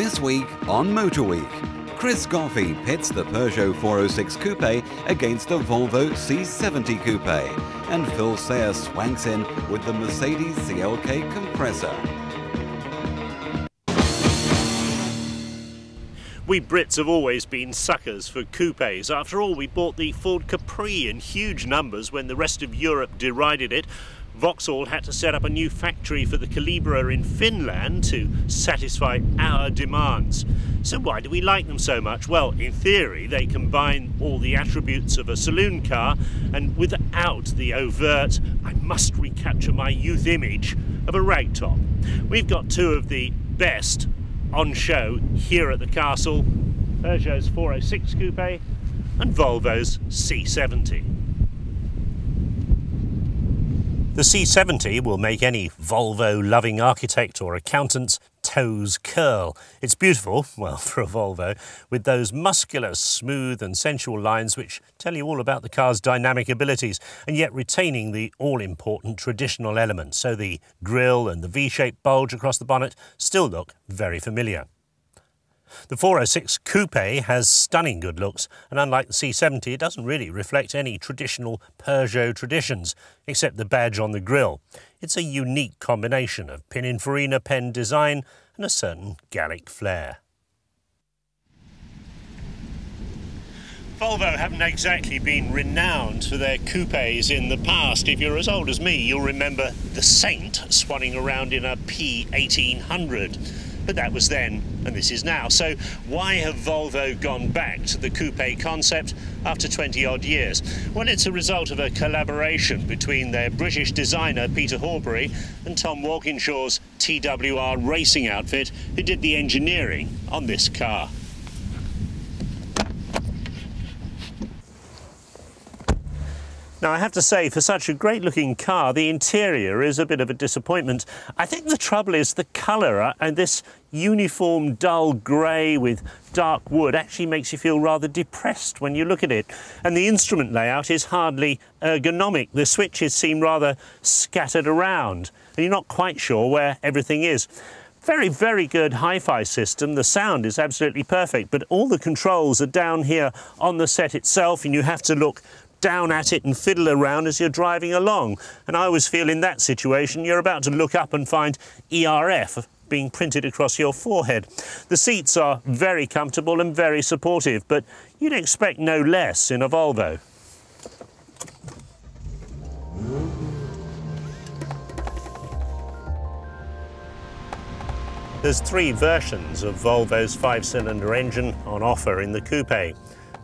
This week on Motor Week, Chris Goffey pits the Peugeot 406 Coupe against the Volvo C70 Coupe, and Phil Sayer swanks in with the Mercedes CLK compressor. We Brits have always been suckers for coupes. After all, we bought the Ford Capri in huge numbers when the rest of Europe derided it. Vauxhall had to set up a new factory for the Calibra in Finland to satisfy our demands. So why do we like them so much? Well, in theory, they combine all the attributes of a saloon car and without the overt, I must recapture my youth image of a ragtop. We've got two of the best on show here at the castle, Peugeot's 406 Coupe and Volvo's C70. The C70 will make any Volvo-loving architect or accountant's toes curl. It's beautiful, well, for a Volvo, with those muscular, smooth and sensual lines which tell you all about the car's dynamic abilities, and yet retaining the all-important traditional elements, so the grille and the V-shaped bulge across the bonnet still look very familiar. The 406 Coupe has stunning good looks, and unlike the C70, it doesn't really reflect any traditional Peugeot traditions, except the badge on the grille. It's a unique combination of Pininfarina pen design and a certain Gallic flair. Volvo haven't exactly been renowned for their coupes in the past. If you're as old as me, you'll remember the Saint swanning around in a P1800. But that was then, and this is now. So why have Volvo gone back to the coupe concept after 20-odd years? Well, it's a result of a collaboration between their British designer Peter Horbury and Tom Walkinshaw's TWR racing outfit, who did the engineering on this car. Now, I have to say, for such a great-looking car, the interior is a bit of a disappointment. I think the trouble is the colour, and this uniform dull grey with dark wood actually makes you feel rather depressed when you look at it. And the instrument layout is hardly ergonomic. The switches seem rather scattered around, and you're not quite sure where everything is. Very, very good hi-fi system. The sound is absolutely perfect, but all the controls are down here on the set itself, and you have to look down at it and fiddle around as you're driving along. And I always feel in that situation you're about to look up and find ERF being printed across your forehead. The seats are very comfortable and very supportive, but you'd expect no less in a Volvo. There's three versions of Volvo's 5-cylinder engine on offer in the Coupe.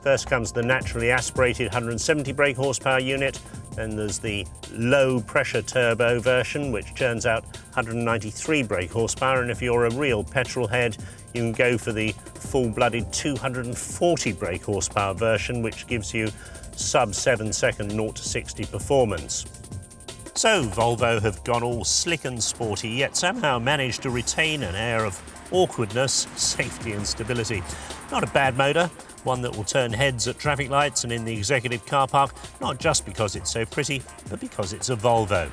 First comes the naturally aspirated 170 brake horsepower unit, then there's the low pressure turbo version which churns out 193 brake horsepower, and if you're a real petrol head you can go for the full-blooded 240 brake horsepower version which gives you sub 7-second 0 to 60 performance. So Volvo have gone all slick and sporty, yet somehow managed to retain an air of awkwardness, safety and stability. Not a bad motor, one that will turn heads at traffic lights and in the executive car park, not just because it's so pretty, but because it's a Volvo.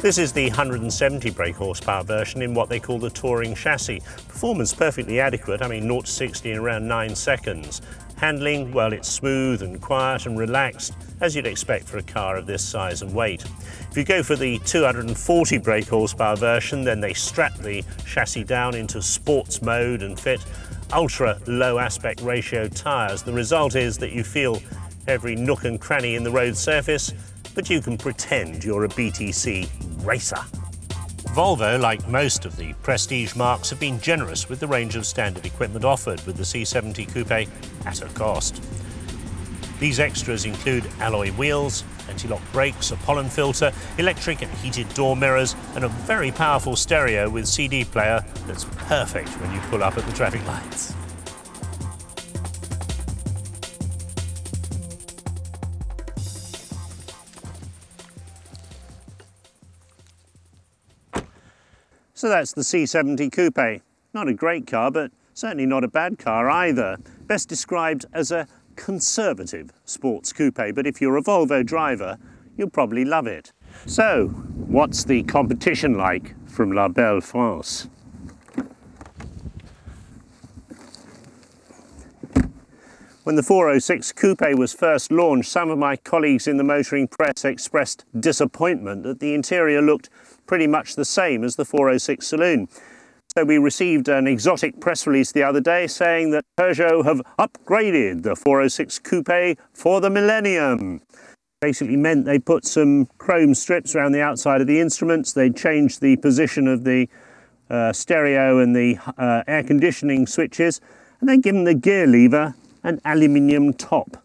This is the 170 brake horsepower version in what they call the touring chassis. Performance perfectly adequate, 0 to 60 in around 9 seconds. Handling, well, it's smooth and quiet and relaxed, as you'd expect for a car of this size and weight. If you go for the 240 brake horsepower version, then they strap the chassis down into sports mode and fit ultra low aspect ratio tyres. The result is that you feel every nook and cranny in the road surface, but you can pretend you're a BTC racer. Volvo, like most of the prestige marques, have been generous with the range of standard equipment offered with the C70 Coupe at a cost. These extras include alloy wheels, anti-lock brakes, a pollen filter, electric and heated door mirrors, and a very powerful stereo with CD player that's perfect when you pull up at the traffic lights. So that's the C70 Coupe. Not a great car, but certainly not a bad car either. Best described as a conservative sports coupe, but if you're a Volvo driver, you'll probably love it. So, what's the competition like from La Belle France? When the 406 Coupe was first launched, some of my colleagues in the motoring press expressed disappointment that the interior looked pretty much the same as the 406 saloon. So we received an exotic press release the other day saying that Peugeot have upgraded the 406 Coupe for the millennium. Basically meant they put some chrome strips around the outside of the instruments, they changed the position of the stereo and the air conditioning switches, and then given the gear lever an aluminium top.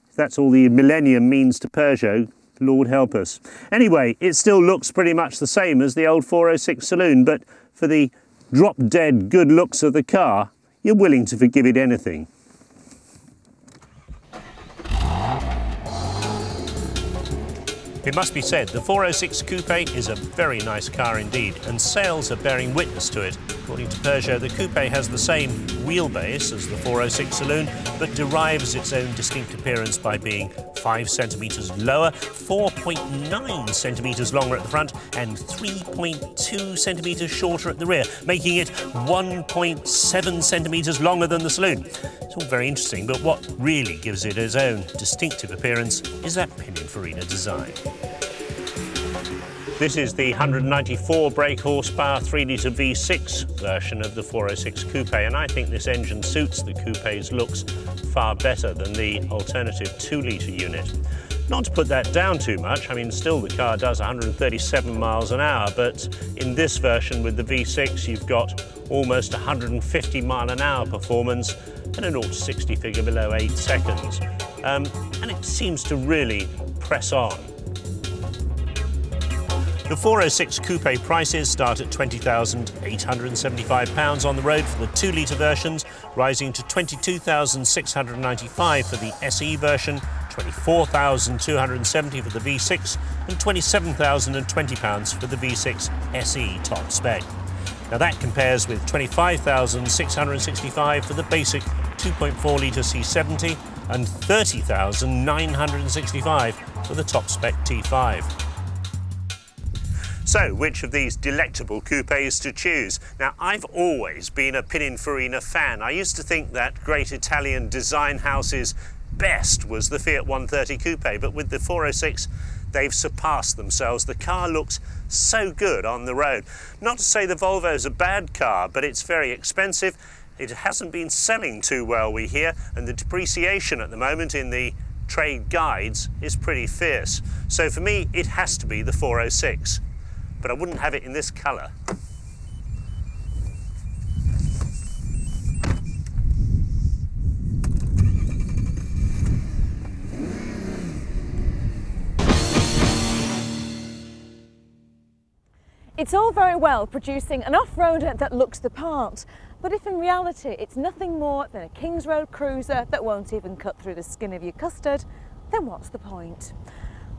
If that's all the millennium means to Peugeot, Lord help us. Anyway, it still looks pretty much the same as the old 406 saloon, but for the drop-dead good looks of the car, you're willing to forgive it anything. It must be said, the 406 Coupe is a very nice car indeed, and sales are bearing witness to it. According to Peugeot, the Coupe has the same wheelbase as the 406 saloon, but derives its own distinct appearance by being 5 centimetres lower, 4.9 centimetres longer at the front, and 3.2 centimetres shorter at the rear, making it 1.7 centimetres longer than the saloon. It's all very interesting, but what really gives it its own distinctive appearance is that Pininfarina design. This is the 194 brake horsepower 3-litre V6 version of the 406 Coupe, and I think this engine suits the Coupe's looks far better than the alternative 2-litre unit. Not to put that down too much, I mean, still the car does 137 miles an hour, but in this version with the V6 you've got almost 150 mile an hour performance and a 0 to 60 figure below 8 seconds. And it seems to really press on. The 406 Coupe prices start at £20,875 on the road for the 2-litre versions, rising to £22,695 for the SE version, £24,270 for the V6 and £27,020 for the V6 SE top spec. Now that compares with £25,665 for the basic 2.4-litre C70 and £30,965 for the top spec T5. So, which of these delectable coupes to choose? Now, I've always been a Pininfarina fan. I used to think that great Italian design house's best was the Fiat 130 Coupe, but with the 406, they've surpassed themselves. The car looks so good on the road. Not to say the Volvo's a bad car, but it's very expensive. It hasn't been selling too well, we hear, and the depreciation at the moment in the trade guides is pretty fierce. So for me, it has to be the 406. But I wouldn't have it in this colour. It's all very well producing an off-roader that looks the part, but if in reality it's nothing more than a King's Road cruiser that won't even cut through the skin of your custard, then what's the point?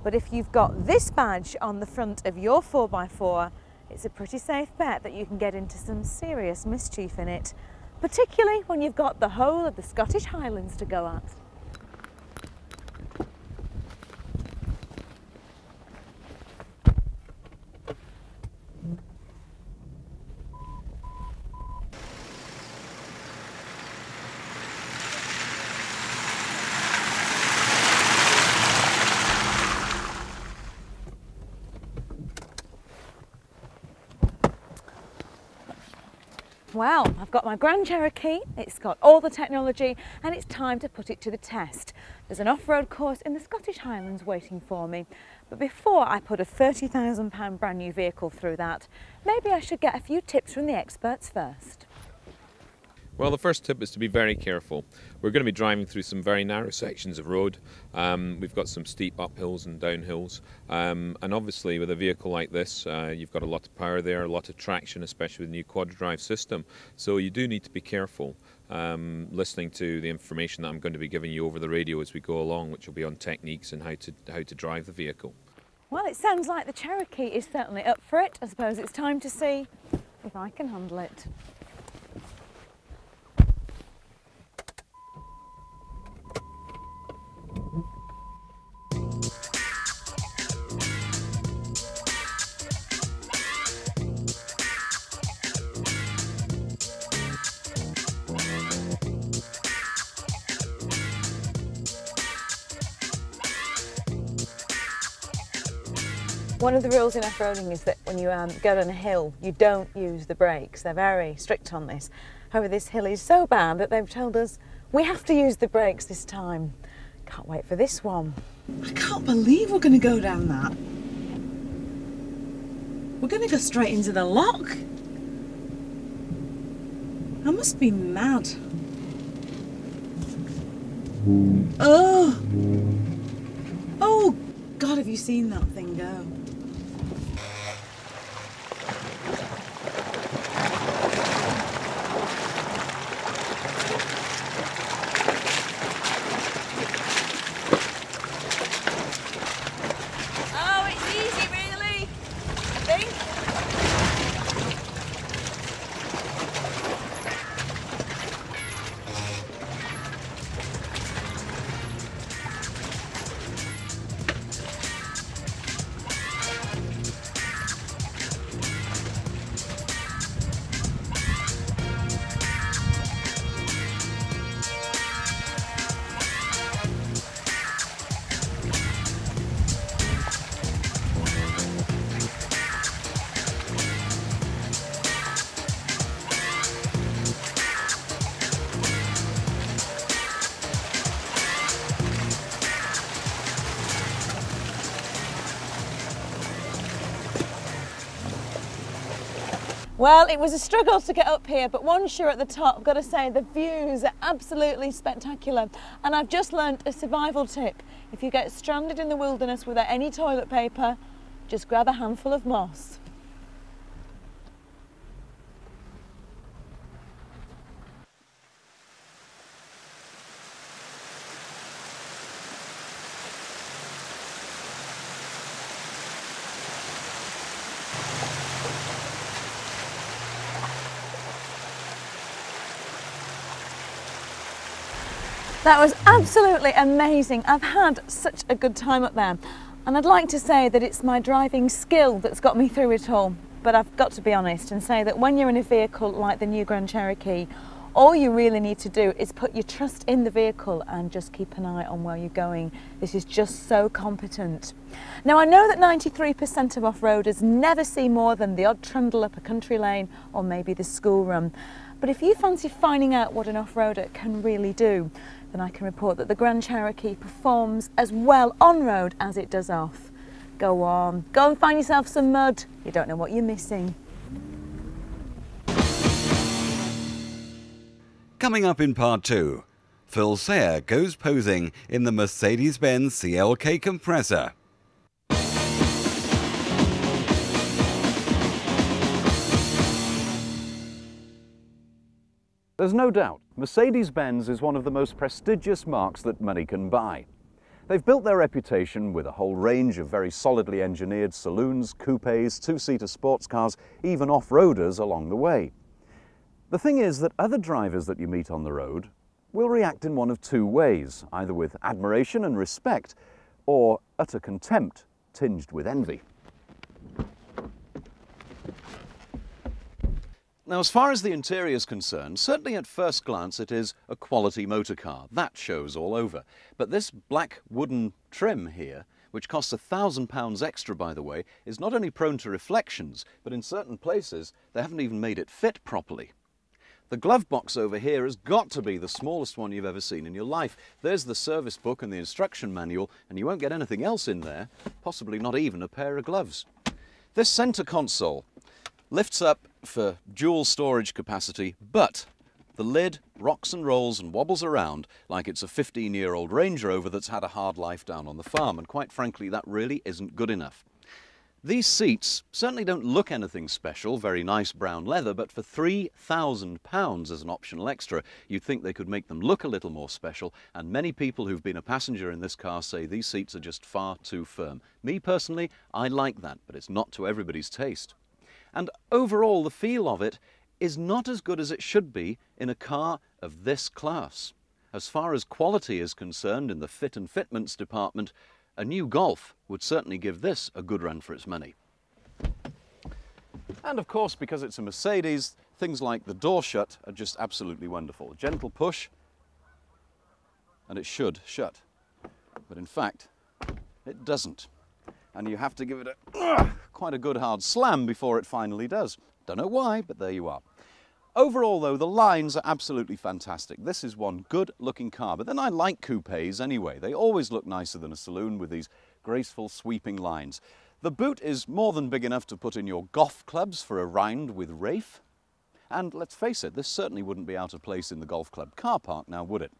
But if you've got this badge on the front of your 4x4, it's a pretty safe bet that you can get into some serious mischief in it, particularly when you've got the whole of the Scottish Highlands to go at. Well, I've got my Grand Cherokee, it's got all the technology and it's time to put it to the test. There's an off-road course in the Scottish Highlands waiting for me, but before I put a £30,000 brand new vehicle through that, maybe I should get a few tips from the experts first. Well, the first tip is to be very careful. We're going to be driving through some very narrow sections of road. We've got some steep uphills and downhills, and obviously with a vehicle like this you've got a lot of power there, a lot of traction, especially with the new quad drive system, so you do need to be careful listening to the information that I'm going to be giving you over the radio as we go along, which will be on techniques and how to drive the vehicle. Well, it sounds like the Cherokee is certainly up for it. I suppose it's time to see if I can handle it. One of the rules in off-roading is that when you go down a hill, you don't use the brakes. They're very strict on this. However, this hill is so bad that they've told us we have to use the brakes this time. Can't wait for this one. I can't believe we're going to go down that. We're going to go straight into the lock. I must be mad. Oh! Oh, God, have you seen that thing go? Well, it was a struggle to get up here, but once you're at the top, I've got to say the views are absolutely spectacular. And I've just learnt a survival tip. If you get stranded in the wilderness without any toilet paper, just grab a handful of moss. That was absolutely amazing. I've had such a good time up there. And I'd like to say that it's my driving skill that's got me through it all. But I've got to be honest and say that when you're in a vehicle like the new Grand Cherokee, all you really need to do is put your trust in the vehicle and just keep an eye on where you're going. This is just so competent. Now, I know that 93% of off-roaders never see more than the odd trundle up a country lane or maybe the school run. But if you fancy finding out what an off-roader can really do, then I can report that the Grand Cherokee performs as well on-road as it does off. Go on, go and find yourself some mud. You don't know what you're missing. Coming up in part 2, Phil Sayer goes posing in the Mercedes-Benz CLK compressor. There's no doubt, Mercedes-Benz is one of the most prestigious marques that money can buy. They've built their reputation with a whole range of very solidly engineered saloons, coupes, two-seater sports cars, even off-roaders along the way. The thing is that other drivers that you meet on the road will react in one of two ways, either with admiration and respect, or utter contempt tinged with envy. Now, as far as the interior is concerned, certainly at first glance it is a quality motor car. That shows all over. But this black wooden trim here, which costs £1,000 extra, by the way, is not only prone to reflections, but in certain places they haven't even made it fit properly. The glove box over here has got to be the smallest one you've ever seen in your life. There's the service book and the instruction manual, and you won't get anything else in there, possibly not even a pair of gloves. This centre console lifts up for dual storage capacity, but the lid rocks and rolls and wobbles around like it's a 15-year-old Range Rover that's had a hard life down on the farm, and quite frankly that really isn't good enough. These seats certainly don't look anything special, very nice brown leather, but for £3,000 as an optional extra, you'd think they could make them look a little more special, and many people who've been a passenger in this car say these seats are just far too firm. Me personally, I like that, but it's not to everybody's taste. And overall, the feel of it is not as good as it should be in a car of this class. As far as quality is concerned in the fit and fitments department, a new Golf would certainly give this a good run for its money. And of course, because it's a Mercedes, things like the door shut are just absolutely wonderful. Gentle push, and it should shut. But in fact, it doesn't. and you have to give it quite a good hard slam before it finally does. Don't know why, but there you are. Overall though, the lines are absolutely fantastic. This is one good looking car, but then I like coupes anyway. They always look nicer than a saloon with these graceful sweeping lines. The boot is more than big enough to put in your golf clubs for a round with Rafe. And let's face it, this certainly wouldn't be out of place in the golf club car park now, would it?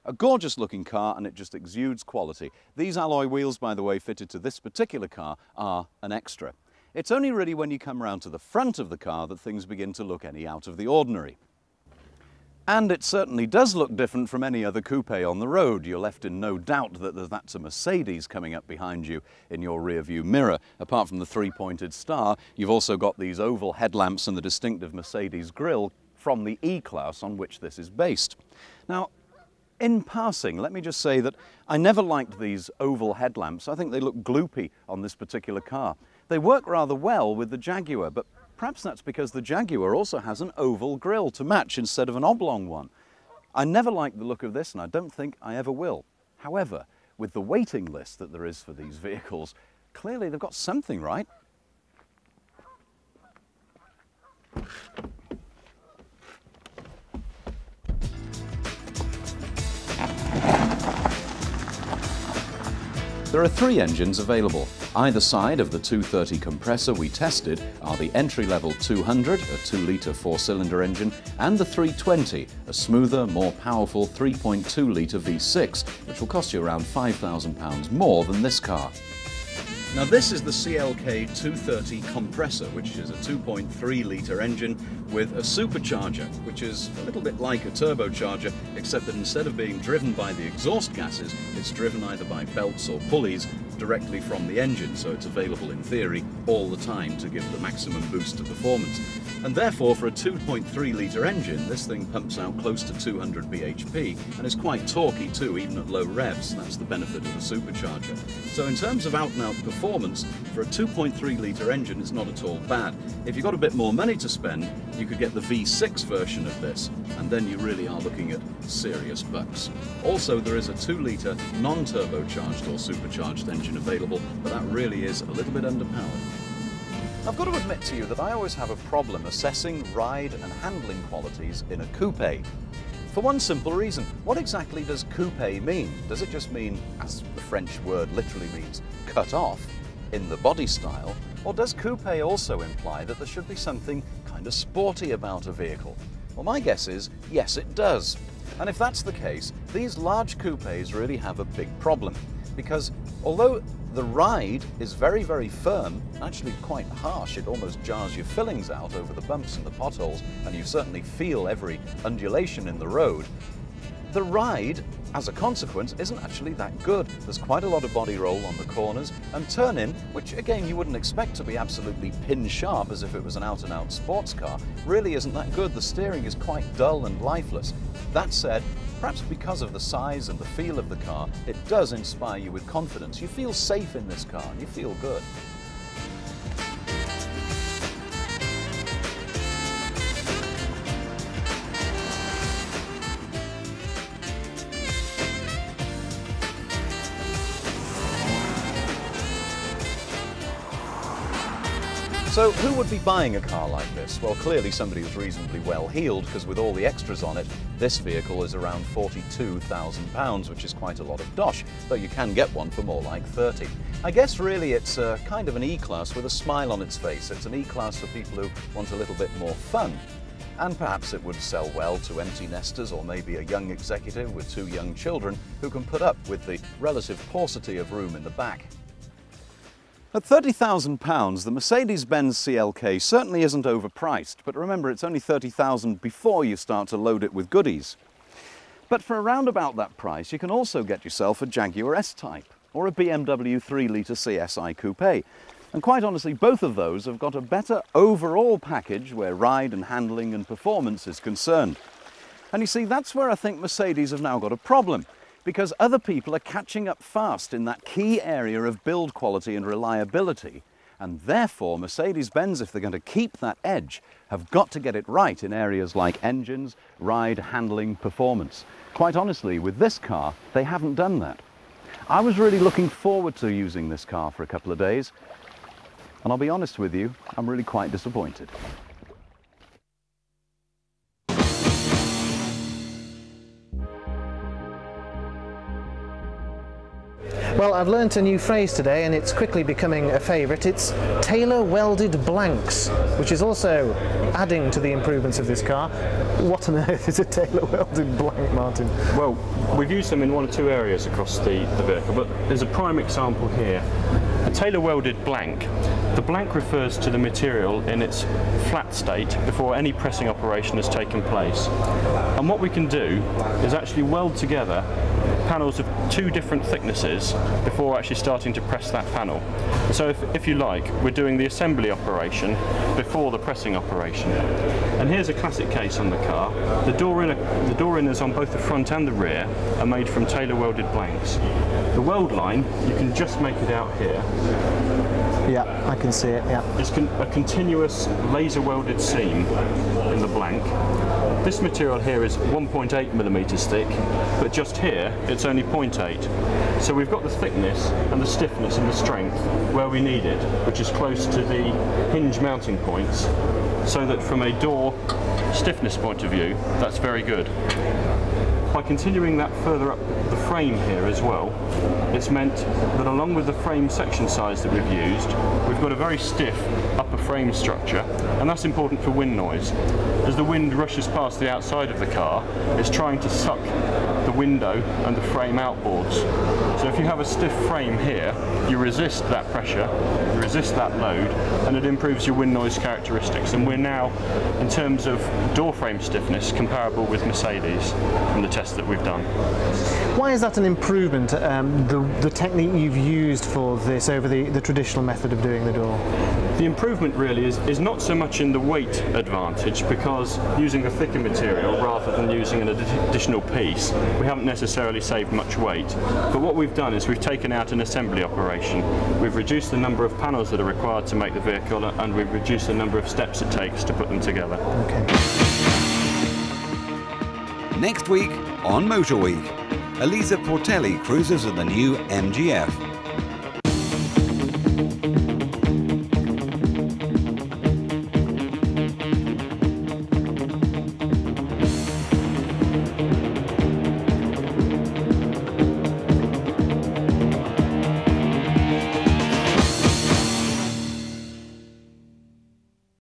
A gorgeous looking car, and it just exudes quality. These alloy wheels, by the way, fitted to this particular car are an extra. It's only really when you come round to the front of the car that things begin to look any out of the ordinary. And it certainly does look different from any other coupe on the road. You're left in no doubt that that's a Mercedes coming up behind you in your rear view mirror. Apart from the three-pointed star, you've also got these oval headlamps and the distinctive Mercedes grille from the E-Class on which this is based. Now, in passing, let me just say that I never liked these oval headlamps. I think they look gloopy on this particular car. They work rather well with the Jaguar, but perhaps that's because the Jaguar also has an oval grille to match instead of an oblong one. I never liked the look of this, and I don't think I ever will. However, with the waiting list that there is for these vehicles, clearly they've got something right. There are 3 engines available. Either side of the 230 compressor we tested are the entry-level 200, a 2-litre 4-cylinder engine, and the 320, a smoother, more powerful 3.2-litre V6, which will cost you around £5,000 more than this car. Now this is the CLK 230 compressor, which is a 2.3-litre engine with a supercharger, which is a little bit like a turbocharger, except that instead of being driven by the exhaust gases, it's driven either by belts or pulleys directly from the engine, so it's available in theory all the time to give the maximum boost to performance. And therefore, for a 2.3-litre engine, this thing pumps out close to 200 bhp and is quite torquey too, even at low revs. That's the benefit of the supercharger. So in terms of out-and-out performance, for a 2.3-litre engine, it's not at all bad. If you've got a bit more money to spend, you could get the V6 version of this, and then you really are looking at serious bucks. Also, there is a 2-litre non-turbocharged or supercharged engine available, but that really is a little bit underpowered. I've got to admit to you that I always have a problem assessing ride and handling qualities in a coupe. For one simple reason, what exactly does coupe mean? Does it just mean, as the French word literally means, cut off in the body style? Or does coupe also imply that there should be something kind of sporty about a vehicle? Well, my guess is, yes, it does. And if that's the case, these large coupes really have a big problem. Because although the ride is very, very firm, actually quite harsh, it almost jars your fillings out over the bumps and the potholes, and you certainly feel every undulation in the road, the ride, as a consequence, isn't actually that good. There's quite a lot of body roll on the corners, and turn-in, which again you wouldn't expect to be absolutely pin-sharp as if it was an out-and-out sports car, really isn't that good. The steering is quite dull and lifeless. That said, perhaps because of the size and the feel of the car, it does inspire you with confidence. You feel safe in this car, and you feel good. So who would be buying a car like this? Well, clearly somebody who's reasonably well heeled, because with all the extras on it, this vehicle is around £42,000, which is quite a lot of dosh, though you can get one for more like 30. I guess really it's kind of an E-Class with a smile on its face. It's an E-Class for people who want a little bit more fun. And perhaps it would sell well to empty nesters or maybe a young executive with 2 young children who can put up with the relative paucity of room in the back. At £30,000, the Mercedes-Benz CLK certainly isn't overpriced, but remember it's only £30,000 before you start to load it with goodies. But for around about that price, you can also get yourself a Jaguar S-Type or a BMW 3-litre CSI Coupe. And quite honestly, both of those have got a better overall package where ride and handling and performance is concerned. And you see, that's where I think Mercedes have now got a problem, because other people are catching up fast in that key area of build quality and reliability, and therefore Mercedes-Benz, if they're going to keep that edge, have got to get it right in areas like engines, ride, handling, performance. Quite honestly, with this car, they haven't done that. I was really looking forward to using this car for a couple of days, and I'll be honest with you, I'm really quite disappointed. Well, I've learnt a new phrase today and it's quickly becoming a favourite. It's tailor welded blanks, which is also adding to the improvements of this car. What on earth is a tailor welded blank, Martin? Well, we've used them in one or two areas across the vehicle, but there's a prime example here. A tailor welded blank. The blank refers to the material in its flat state before any pressing operation has taken place. And what we can do is actually weld together panels of two different thicknesses before actually starting to press that panel. So if you like, we're doing the assembly operation before the pressing operation. And here's a classic case on the car. The door inners on both the front and the rear are made from tailor welded blanks. The weld line, you can just make it out here. Yeah, I can see it, yeah. It's a continuous laser welded seam in the blank. This material here is 1.8mm thick, but just here it's only 0.8. So we've got the thickness and the stiffness and the strength where we need it, which is close to the hinge mounting points, so that from a door stiffness point of view, that's very good. By continuing that further up the frame here as well, it's meant that along with the frame section size that we've used, we've got a very stiff upper frame structure, and that's important for wind noise. As the wind rushes past the outside of the car, it's trying to suck the window and the frame outboards. So if you have a stiff frame here, you resist that pressure, you resist that load, and it improves your wind noise characteristics. And we're now, in terms of door frame stiffness, comparable with Mercedes from the test that we've done. Why is that an improvement, the technique you've used for this over the traditional method of doing the door? The improvement really is not so much in the weight advantage, because using a thicker material rather than using an additional piece, we haven't necessarily saved much weight. But what we've done is we've taken out an assembly operation. We've reduced the number of panels that are required to make the vehicle, and we've reduced the number of steps it takes to put them together. Okay. Next week on Motor Week, Elisa Portelli cruises in the new MGF.